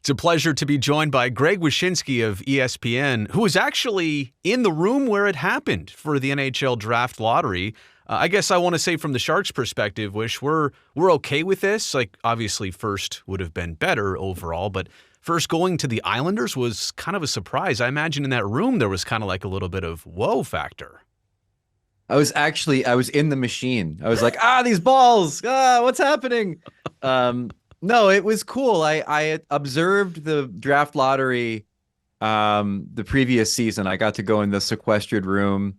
It's a pleasure to be joined by Greg Wyshynski of ESPN, who was actually in the room where it happened for the NHL Draft lottery. I guess I want to say from the Sharks' perspective, Wish, we're okay with this. Like, obviously, first would have been better overall, but first going to the Islanders was kind of a surprise. I imagine in that room there was kind of like a little bit of whoa factor. I was in the machine. I was like, these balls, what's happening? No, it was cool. I observed the draft lottery the previous season. I got to go in the sequestered room.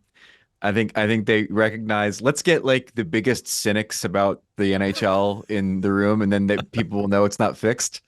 I think they recognized, let's get like the biggest cynics about the NHL in the room, and then people will know it's not fixed.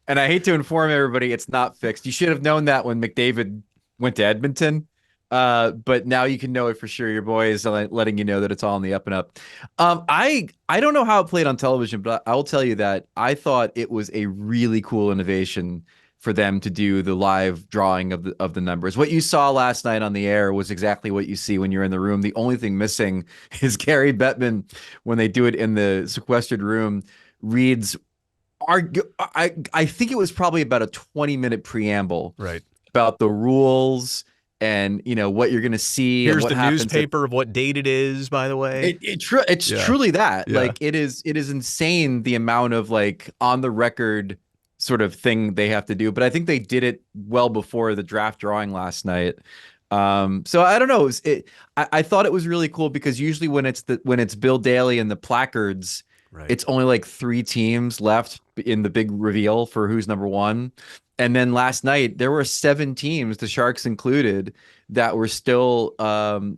And I hate to inform everybody, it's not fixed. You should have known that when McDavid went to Edmonton. But now you can know it for sure. Your boy is letting you know that it's all on the up and up. I don't know how it played on television, but I will tell you that I thought it was a really cool innovation for them to do the live drawing of the numbers. What you saw last night on the air was exactly what you see when you're in the room. The only thing missing is Gary Bettman, when they do it in the sequestered room, reads I think it was probably about a 20-minute preamble, right, about the rules and what you're going to see. Here's and what the newspaper of what date it is, by the way. It's truly that. Yeah. Like it is insane the amount of like on the record sort of thing they have to do. But I think they did it well before the draft drawing last night. So I don't know. I thought it was really cool because usually when it's Bill Daly and the placards, right, it's only like 3 teams left in the big reveal for who's number 1. And then last night, there were 7 teams, the Sharks included, that were still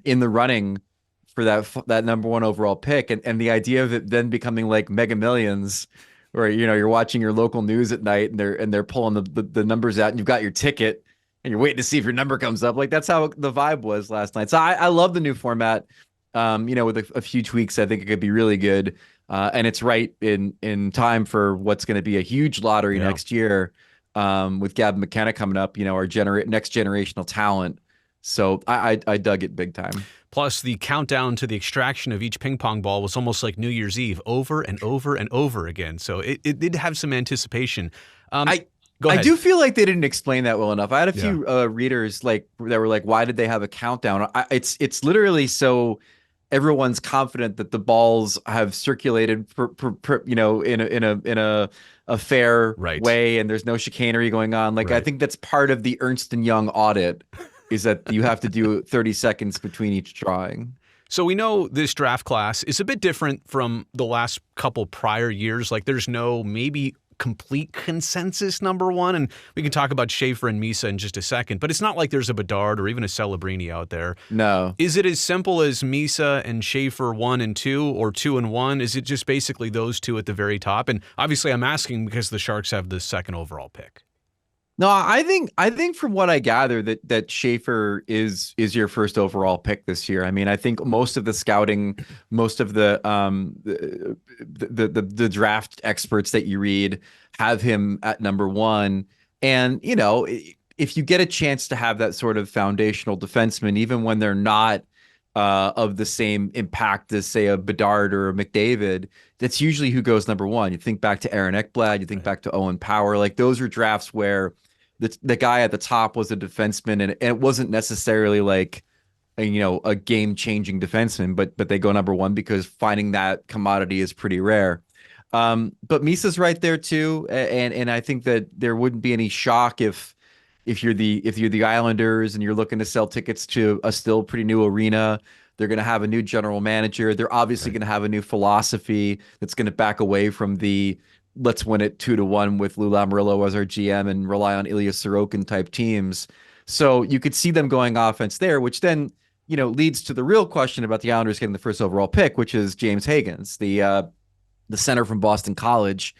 in the running for that number 1 overall pick. And the idea of it then becoming like Mega Millions, where you're watching your local news at night and they're pulling the numbers out, and you've got your ticket and you're waiting to see if your number comes up. Like that's how the vibe was last night. So I love the new format. With a few tweaks, I think it could be really good. And it's right in time for what's going to be a huge lottery next year. With Gavin McKenna coming up, our next generational talent. So I dug it big time. Plus, the countdown to the extraction of each ping pong ball was almost like New Year's Eve, over and over and over again. So it did have some anticipation. Go ahead. I do feel like they didn't explain that well enough. I had a few readers that were like, "Why did they have a countdown?" It's literally so everyone's confident that the balls have circulated in a fair way, and there's no chicanery going on. Like I think that's part of the Ernst & Young audit, is that you have to do 30 seconds between each drawing. So we know this draft class is a bit different from the last couple prior years. Like there's no maybe complete consensus number 1, and we can talk about Schaefer and Misa in just a second, but it's not like there's a Bedard or even a Celebrini out there. No. Is it as simple as Misa and Schaefer 1 and 2 or 2 and 1? Is it just basically those 2 at the very top? And obviously I'm asking because the Sharks have the 2nd overall pick. No, I think from what I gather that Schaefer is your first overall pick this year. I mean, I think most of the scouting, most of the draft experts that you read have him at number 1. And if you get a chance to have that sort of foundational defenseman, even when they're not of the same impact as say a Bedard or a McDavid, that's usually who goes number 1. You think back to Aaron Ekblad, you think back to Owen Power, like those are drafts where the guy at the top was a defenseman, and it wasn't necessarily like a game-changing defenseman, but they go number 1 because finding that commodity is pretty rare. But Misa's right there too, and I think that there wouldn't be any shock if you're the Islanders and you're looking to sell tickets to a still pretty new arena. They're going to have a new general manager. They're obviously going to have a new philosophy that's going to back away from the let's win it 2-1 with Lou Lamoriello as our GM and rely on Ilya Sorokin type teams. So you could see them going offense there, which then, leads to the real question about the Islanders getting the first overall pick, which is James Higgins, the center from Boston College,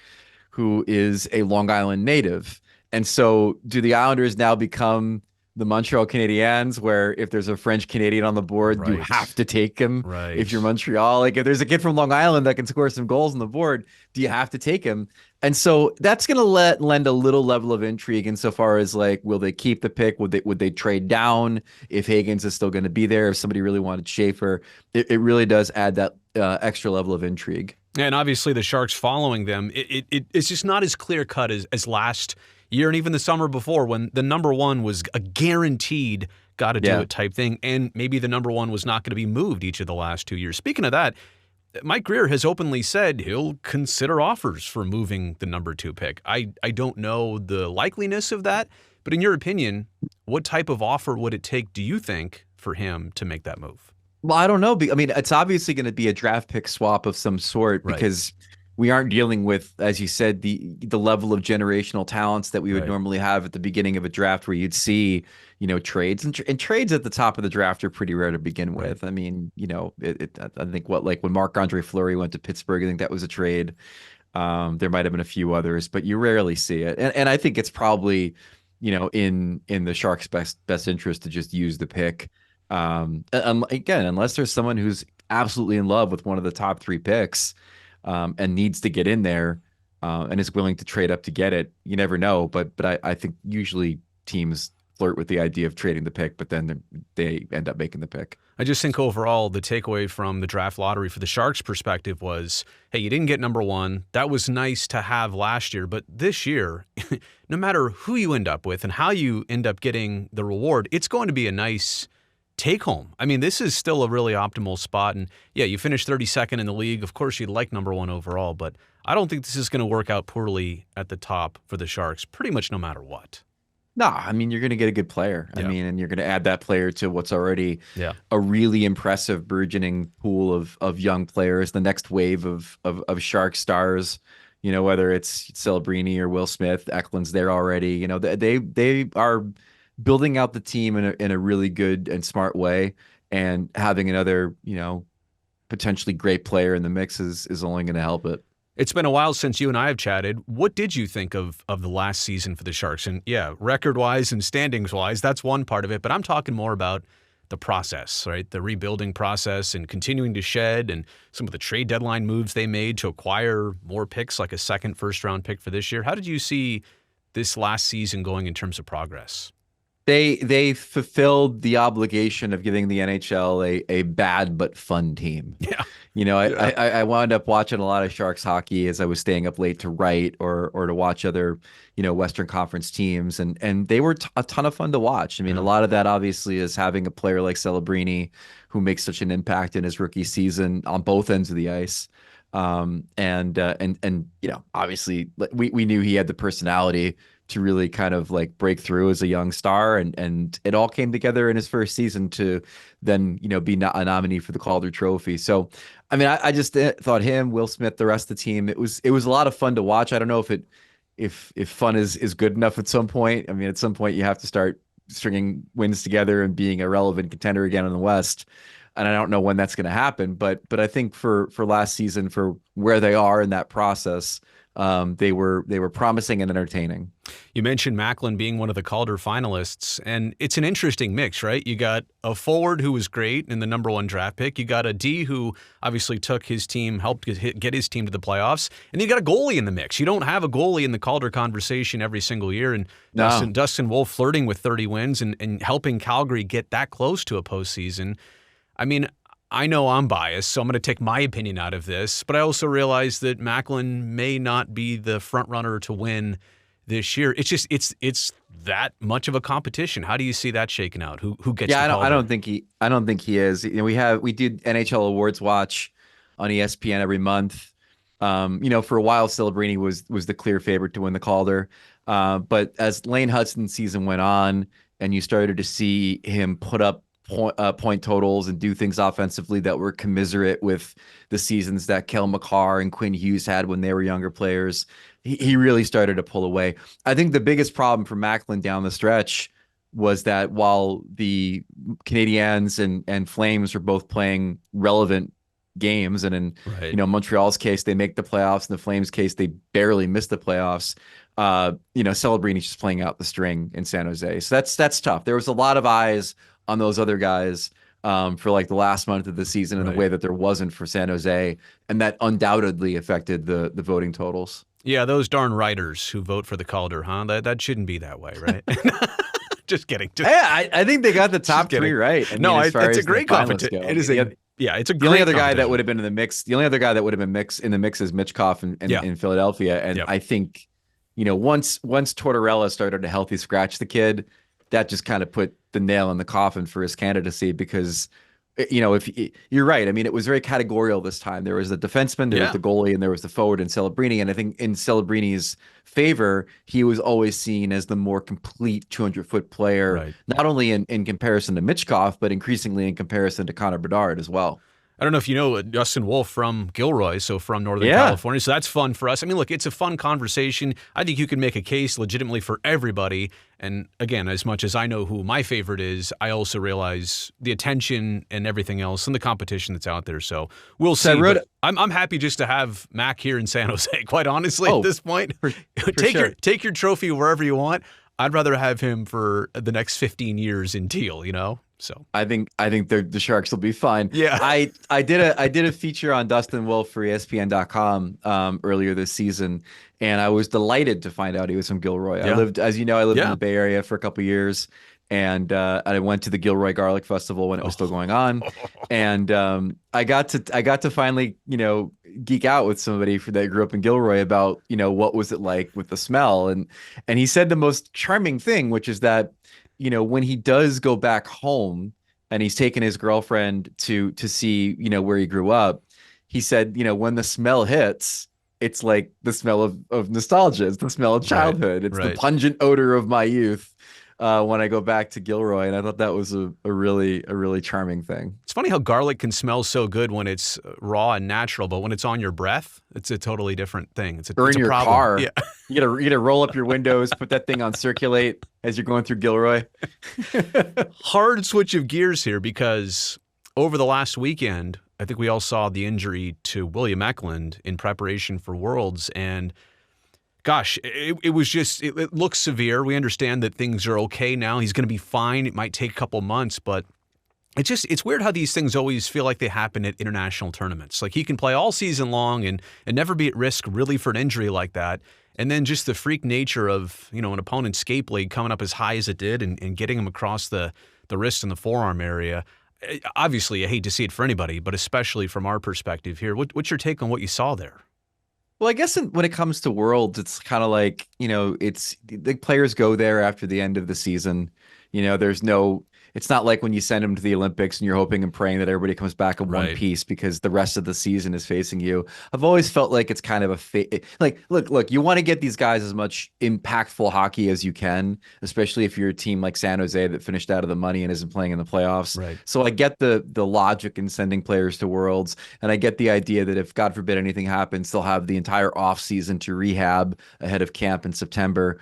who is a Long Island native. And so do the Islanders now become the Montreal Canadiens, where if there's a French Canadian on the board, you have to take him. Right. If you're Montreal, like if there's a kid from Long Island that can score some goals on the board, do you have to take him? And so that's going to lend a little level of intrigue insofar as like, will they keep the pick? Would they trade down if Higgins is still going to be there? If somebody really wanted Schaefer, it really does add that extra level of intrigue. And obviously the Sharks following them, it's just not as clear cut as last year and even the summer before when the number one was a guaranteed got to do it type thing, and maybe the number one was not going to be moved each of the last 2 years. Speaking of that, Mike Grier has openly said he'll consider offers for moving the number 2 pick. I don't know the likeliness of that, but in your opinion, what type of offer would it take, do you think, for him to make that move? Well, I don't know. I mean, it's obviously going to be a draft pick swap of some sort because we aren't dealing with, as you said, the level of generational talents that we would normally have at the beginning of a draft, where you'd see, trades and trades at the top of the draft are pretty rare to begin with. I mean, I think like when Marc-Andre Fleury went to Pittsburgh, I think that was a trade. There might have been a few others, but you rarely see it. And I think it's probably, in the Sharks' best interest to just use the pick. Again, unless there's someone who's absolutely in love with one of the top 3 picks, and needs to get in there, and is willing to trade up to get it, you never know. But I think usually teams flirt with the idea of trading the pick, but then they end up making the pick. I just think overall the takeaway from the draft lottery for the Sharks' perspective was, hey, you didn't get number 1. That was nice to have last year, but this year, no matter who you end up with and how you end up getting the reward, it's going to be a nice take home. I mean, this is still a really optimal spot. And yeah, you finished 32nd in the league. Of course, you'd like number 1 overall, but I don't think this is going to work out poorly at the top for the Sharks, pretty much no matter what. No, I mean, you're going to get a good player. I mean, and you're going to add that player to what's already a really impressive burgeoning pool of young players, the next wave of Shark stars, whether it's Celebrini or Will Smith. Eklund's there already. They are building out the team in a really good and smart way, and having another, potentially great player in the mix is only going to help it. It's been a while since you and I have chatted. What did you think of the last season for the Sharks? And yeah, record-wise and standings-wise, that's one part of it, but I'm talking more about the process, right? The rebuilding process and continuing to shed, and some of the trade deadline moves they made to acquire more picks, like a second first-round pick for this year. How did you see this last season going in terms of progress? They fulfilled the obligation of giving the NHL a bad but fun team. Yeah. I wound up watching a lot of Sharks hockey as I was staying up late to write or to watch other, Western Conference teams. And they were a ton of fun to watch. I mean, a lot of that obviously is having a player like Celebrini who makes such an impact in his rookie season on both ends of the ice. And obviously we knew he had the personality to really kind of like break through as a young star, and it all came together in his first season to then, be a nominee for the Calder Trophy. So, I mean, I just thought him, Will Smith, the rest of the team, it was a lot of fun to watch. I don't know if fun is good enough at some point. I mean, at some point you have to start stringing wins together and being a relevant contender again in the West. And I don't know when that's going to happen, but I think for last season, for where they are in that process, they were promising and entertaining. You mentioned Macklin being one of the Calder finalists, and it's an interesting mix, right? You got a forward who was great in the number 1 draft pick. You got a D who obviously took his team, helped get his team to the playoffs, and you got a goalie in the mix. You don't have a goalie in the Calder conversation every single year, and Dustin Wolf flirting with 30 wins and helping Calgary get that close to a postseason. I mean, I know I'm biased, so I'm going to take my opinion out of this, but I also realize that Macklin may not be the front runner to win this year. It's just it's that much of a competition. How do you see that shaking out? Who gets? Yeah, I don't think he is. We did NHL Awards Watch on ESPN every month. For a while, Celebrini was the clear favorite to win the Calder, but as Lane Hudson's season went on, and you started to see him put up point totals and do things offensively that were commiserate with the seasons that Kel McCarr and Quinn Hughes had when they were younger players, he really started to pull away. I think the biggest problem for Macklin down the stretch was that while the Canadiens and Flames were both playing relevant games, and in Montreal's case they make the playoffs, in the Flames case they barely miss the playoffs, Celebrini's just playing out the string in San Jose. So that's tough. There was a lot of eyes on those other guys for like the last month of the season in a way that there wasn't for San Jose, and that undoubtedly affected the voting totals. Yeah, those darn writers who vote for the Calder, huh? That shouldn't be that way, right? Just kidding. I think they got the top 3 right. It's a great competition. It is it's a great. The only other guy that would have been in the mix. The only other guy that would have been in the mix is Mitchkov in Philadelphia, and I think once Tortorella started to healthy scratch the kid, that just kind of put the nail in the coffin for his candidacy because, if you're right. I mean, it was very categorical this time. There was the defenseman, there was the goalie, and there was the forward in Celebrini. And I think in Celebrini's favor, he was always seen as the more complete 200-foot player, not only in comparison to Michkov, but increasingly in comparison to Connor Bedard as well. I don't know if you know Dustin Wolf from Gilroy, so from Northern California. So that's fun for us. I mean, look, it's a fun conversation. I think you can make a case legitimately for everybody. And again, as much as I know who my favorite is, I also realize the attention and everything else and the competition that's out there. So we'll see. I'm happy just to have Mac here in San Jose, quite honestly, at this point. Take your trophy wherever you want. I'd rather have him for the next 15 years in teal, So I think the Sharks will be fine. Yeah. I did a feature on Dustin Wolf for ESPN.com earlier this season, and I was delighted to find out he was from Gilroy. I lived in the Bay Area for a couple of years, and I went to the Gilroy Garlic Festival when it was still going on, and I got to finally geek out with somebody that grew up in Gilroy about what was it like with the smell, and he said the most charming thing, which is that when he does go back home and he's taken his girlfriend to see, where he grew up, he said, when the smell hits, it's like the smell of nostalgia. It's the smell of childhood. It's the pungent odor of my youth when I go back to Gilroy. And I thought that was a really charming thing. It's funny how garlic can smell so good when it's raw and natural, but when it's on your breath, it's a totally different thing. It's a your problem. Car. Yeah. You gotta roll up your windows, put that thing on circulate as you're going through Gilroy. Hard switch of gears here because over the last weekend, I think we all saw the injury to William Eklund in preparation for Worlds, and gosh, it looks severe. We understand that things are okay now. He's going to be fine. It might take a couple months, but it's weird how these things always feel like they happen at international tournaments. Like he can play all season long and never be at risk really for an injury like that. And then just the freak nature of, an opponent's skate blade coming up as high as it did and getting him across the wrist and the forearm area. Obviously, I hate to see it for anybody, but especially from our perspective here. What's your take on what you saw there? Well, I guess when it comes to Worlds, it's kind of like, it's the players go there after the end of the season. It's not like when you send them to the Olympics and you're hoping and praying that everybody comes back in one piece because the rest of the season is facing you. I've always felt like it's kind of look, you want to get these guys as much impactful hockey as you can, especially if you're a team like San Jose that finished out of the money and isn't playing in the playoffs. Right. So I get the logic in sending players to Worlds, and I get the idea that if God forbid anything happens, they'll have the entire offseason to rehab ahead of camp in September.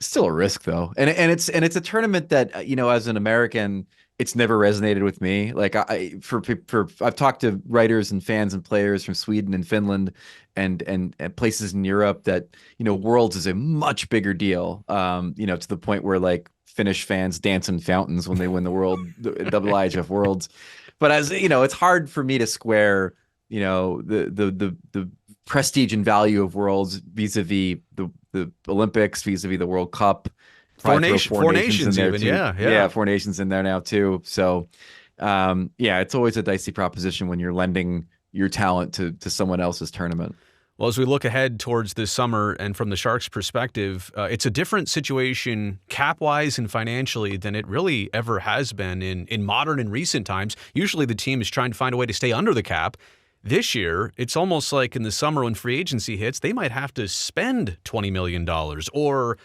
Still a risk though. And it's a tournament that, as an American, it's never resonated with me. Like I've talked to writers and fans and players from Sweden and Finland and places in Europe that, Worlds is a much bigger deal. To the point where like Finnish fans dance in fountains when they win the IIHF Worlds. But as it's hard for me to square, the prestige and value of Worlds vis-a-vis the Olympics, vis-a-vis the World Cup. Four nations even, yeah, Four Nations in there now too. So, it's always a dicey proposition when you're lending your talent to someone else's tournament. Well, as we look ahead towards this summer and from the Sharks' perspective, it's a different situation cap-wise and financially than it really ever has been in modern and recent times. Usually the team is trying to find a way to stay under the cap. This year, it's almost like in the summer when free agency hits, they might have to spend $20 million or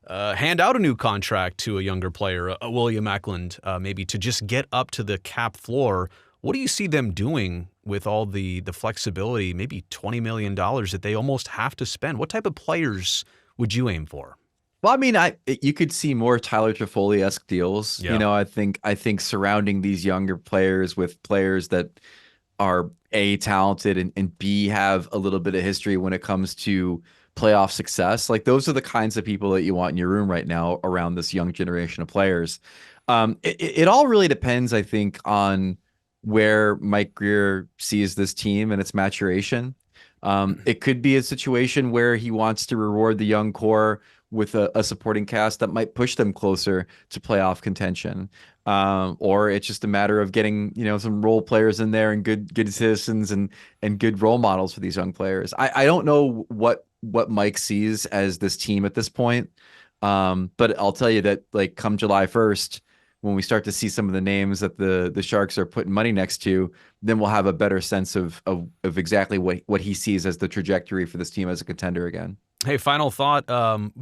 hand out a new contract to a younger player, a William Eklund, maybe to just get up to the cap floor. What do you see them doing with all the flexibility, maybe $20 million that they almost have to spend? What type of players would you aim for? Well, I mean, you could see more Tyler Toffoli-esque deals. Yeah. I think surrounding these younger players with players that are A, talented and B, have a little bit of history when it comes to playoff success. Like those are the kinds of people that you want in your room right now around this young generation of players. It all really depends, I think, on where Mike Grier sees this team and its maturation. It could be a situation where he wants to reward the young core with a supporting cast that might push them closer to playoff contention. Or it's just a matter of getting, some role players in there and good citizens and good role models for these young players. I don't know what what Mike sees as this team at this point. But I'll tell you that like come July 1st, when we start to see some of the names that the Sharks are putting money next to, then we'll have a better sense of exactly what he sees as the trajectory for this team as a contender again. Hey, final thought.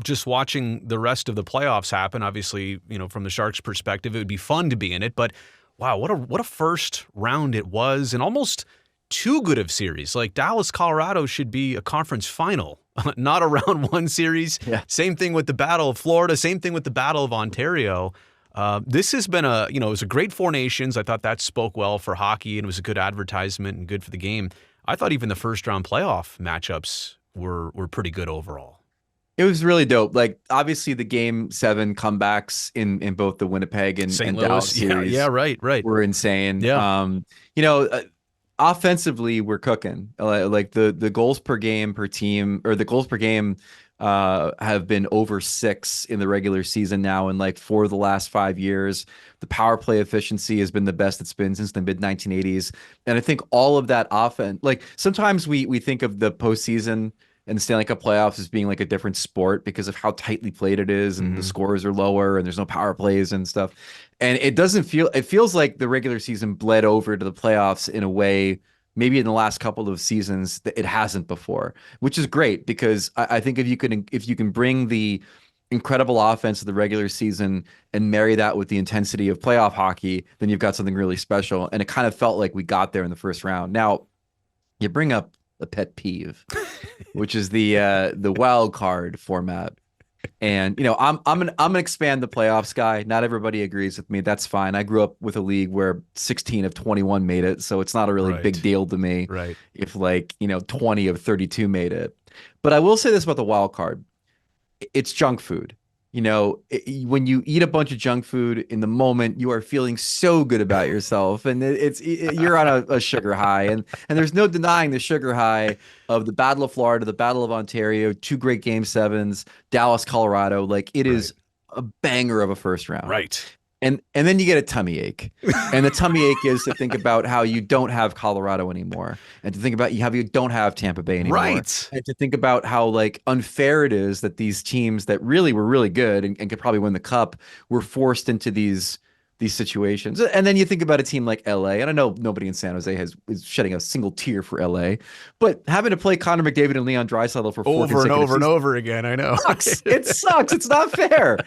Just watching the rest of the playoffs happen, obviously, from the Sharks' perspective, it would be fun to be in it. But wow, what a first round it was, and almost too good of series. Like Dallas, Colorado should be a conference final, not a round one series. Yeah. Same thing with the Battle of Florida. Same thing with the Battle of Ontario. This has been it was a great Four Nations. I thought that spoke well for hockey, and it was a good advertisement and good for the game. I thought even the first round playoff matchups were pretty good overall. It was really dope. Like obviously the Game 7 comebacks in both the Winnipeg and Dallas series, yeah, right, were insane. Yeah. Offensively we're cooking. Like the goals per game per team, or the goals per game have been over 6 in the regular season now, and like 4 of the last 5 years. The power play efficiency has been the best it's been since the mid 1980s, and I think all of that offense. Like sometimes we think of the postseason and the Stanley Cup playoffs as being like a different sport because of how tightly played it is, and the scores are lower, and there's no power plays and stuff. And it feels like the regular season bled over to the playoffs in a way maybe in the last couple of seasons that it hasn't before, which is great because I think if you can bring the incredible offense of the regular season and marry that with the intensity of playoff hockey, then you've got something really special. And it kind of felt like we got there in the first round. Now, you bring up a pet peeve, which is the wild card format. And I'm gonna expand the playoffs guy. Not everybody agrees with me. That's fine. I grew up with a league where 16 of 21 made it, so it's not a really big deal to me. Right. If 20 of 32 made it. But I will say this about the wild card: it's junk food. When you eat a bunch of junk food in the moment, you are feeling so good about yourself, and you're on a sugar high, and there's no denying the sugar high of the Battle of Florida, the Battle of Ontario, 2 great Game 7s, Dallas, Colorado. Like it is a banger of a first round. Right. And then you get a tummy ache, and the tummy ache is to think about how you don't have Colorado anymore, and to think about how you don't have Tampa Bay anymore, right? And to think about how like unfair it is that these teams that really were really good and could probably win the cup were forced into these situations. And then you think about a team like LA, and I know nobody in San Jose is shedding a single tear for LA, but having to play Connor McDavid and Leon Draisaitl for over and over and over again, I know it sucks. It's not fair.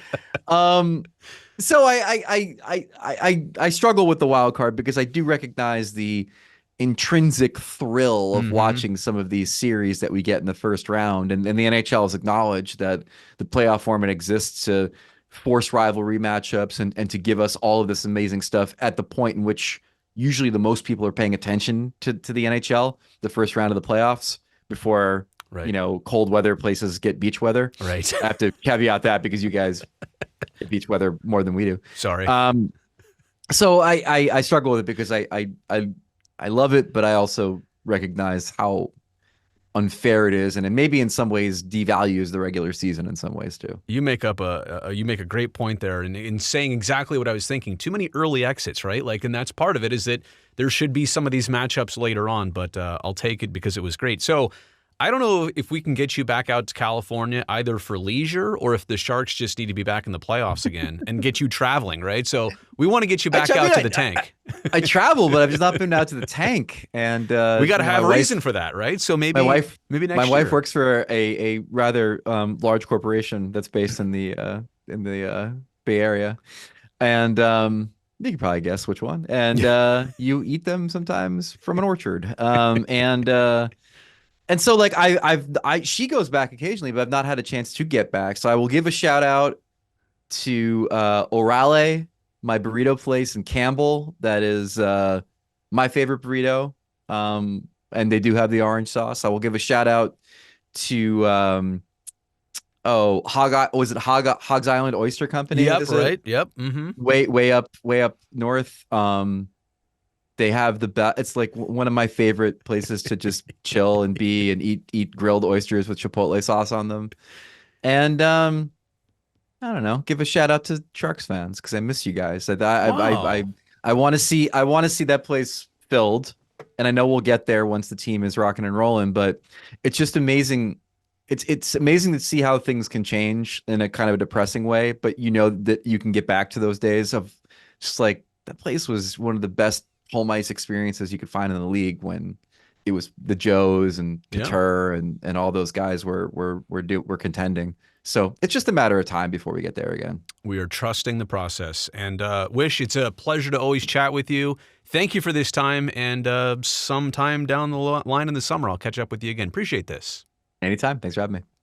So I struggle with the wild card because I do recognize the intrinsic thrill of watching some of these series that we get in the first round. And the NHL has acknowledged that the playoff format exists to force rivalry matchups and to give us all of this amazing stuff at the point in which usually the most people are paying attention to the NHL, the first round of the playoffs, before cold weather places get beach weather. Right. I have to caveat that because you guys get beach weather more than we do. Sorry. So I struggle with it because I love it, but I also recognize how unfair it is, and it maybe in some ways devalues the regular season in some ways too. You make a great point there in saying exactly what I was thinking. Too many early exits, right? Like, and that's part of it, is that there should be some of these matchups later on, but I'll take it because it was great. So I don't know if we can get you back out to California either for leisure or if the Sharks just need to be back in the playoffs again and get you traveling, right? So we want to get you back out to the tank. I travel, but I've just not been out to the tank, and we got to have a reason for that, right? So maybe maybe next year. My wife works for a rather large corporation that's based in the Bay Area, and you can probably guess which one. And you eat them sometimes from an orchard, And so like she goes back occasionally, but I've not had a chance to get back. So I will give a shout out to Orale, my burrito place in Campbell. That is my favorite burrito. And they do have the orange sauce. I will give a shout out to Hogs Island Oyster Company? Yep, right. Yep. Mm-hmm. Way up north. They have the best. It's like one of my favorite places to just chill and eat grilled oysters with chipotle sauce on them. And I don't know, give a shout out to Sharks fans because I miss you guys. I want to see that place filled, and I know we'll get there once the team is rocking and rolling. But it's just amazing. it's amazing to see how things can change in a kind of a depressing way, but you know that you can get back to those days of just like that place was one of the best home ice experiences you could find in the league when it was the Joes and Couture and all those guys were contending. So it's just a matter of time before we get there again. We are trusting the process. And Wish, it's a pleasure to always chat with you. Thank you for this time. And sometime down the line in the summer, I'll catch up with you again. Appreciate this. Anytime. Thanks for having me.